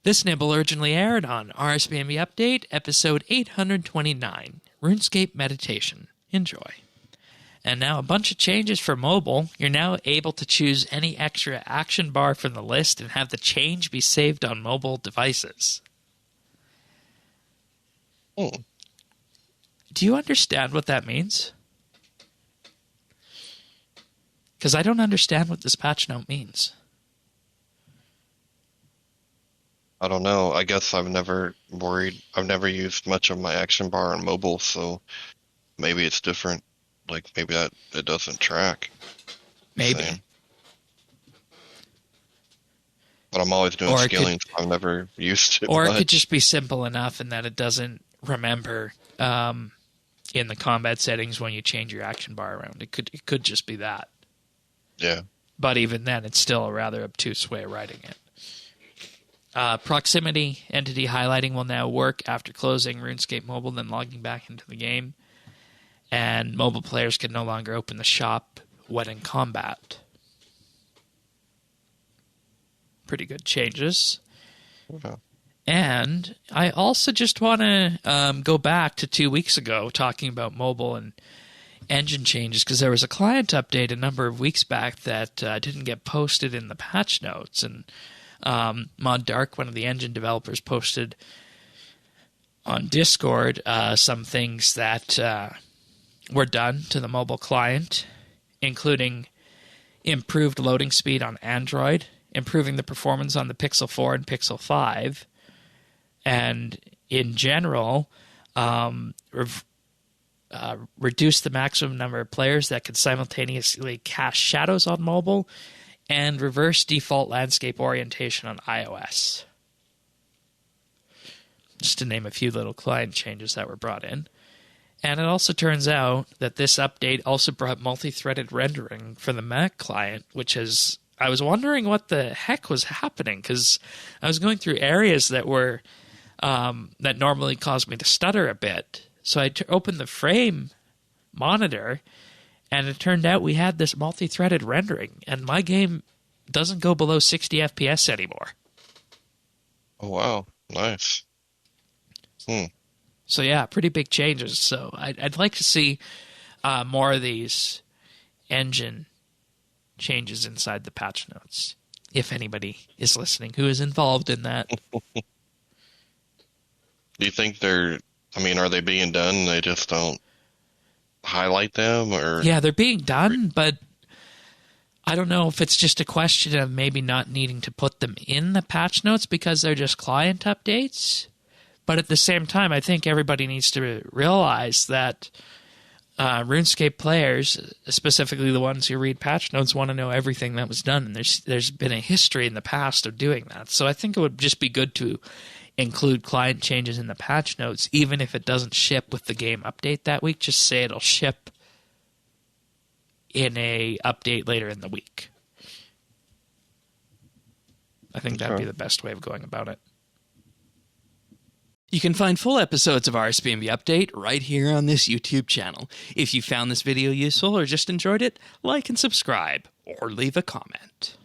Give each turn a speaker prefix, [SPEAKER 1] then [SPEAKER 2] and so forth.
[SPEAKER 1] This nibble urgently aired on RSBANDB Update, episode 829, RuneScape Meditation. Enjoy. And now a bunch of changes for mobile. You're now able to choose any extra action bar from the list and have the change be saved on mobile devices.
[SPEAKER 2] Oh.
[SPEAKER 1] Do you understand what that means? Because I don't understand what this patch note means.
[SPEAKER 2] I don't know. I guess I've never used much of my action bar on mobile, so maybe it's different. Like, maybe that it doesn't track.
[SPEAKER 1] Maybe.
[SPEAKER 2] Same. But I'm always doing scaling, so I've never used it
[SPEAKER 1] Or
[SPEAKER 2] much.
[SPEAKER 1] it could just be simple enough in that it doesn't remember in the combat settings when you change your action bar around. It could just be that.
[SPEAKER 2] Yeah.
[SPEAKER 1] But even then, it's still a rather obtuse way of writing it. Proximity entity highlighting will now work after closing RuneScape Mobile, then logging back into the game. And mobile players can no longer open the shop when in combat. Pretty good changes.
[SPEAKER 2] Okay.
[SPEAKER 1] And I also just want to go back to 2 weeks ago talking about mobile and engine changes, because there was a client update a number of weeks back that didn't get posted in the patch notes. And Mod Dark, one of the engine developers, posted on Discord some things that were done to the mobile client, including improved loading speed on Android, improving the performance on the Pixel 4 and Pixel 5, and in general, reduce the maximum number of players that can simultaneously cast shadows on mobile, and reverse default landscape orientation on iOS. Just to name a few little client changes that were brought in. And it also turns out that this update also brought multi-threaded rendering for the Mac client, which is... I was wondering what the heck was happening, because I was going through areas that were that normally caused me to stutter a bit. So I opened the frame monitor, and it turned out we had this multi-threaded rendering, and my game doesn't go below 60 FPS anymore.
[SPEAKER 2] Oh, wow. Nice.
[SPEAKER 1] So yeah, pretty big changes. So I'd like to see more of these engine changes inside the patch notes, if anybody is listening who is involved in that.
[SPEAKER 2] Do you think are they being done? They just don't highlight them, or?
[SPEAKER 1] Yeah, they're being done, but I don't know if it's just a question of maybe not needing to put them in the patch notes because they're just client updates. But at the same time, I think everybody needs to realize that RuneScape players, specifically the ones who read patch notes, want to know everything that was done. And there's been a history in the past of doing that. So I think it would just be good to include client changes in the patch notes, even if it doesn't ship with the game update that week. Just say it'll ship in a update later in the week. I think that'd be the best way of going about it. You can find full episodes of RSBANDB Update right here on this YouTube channel. If you found this video useful or just enjoyed it, like and subscribe, or leave a comment.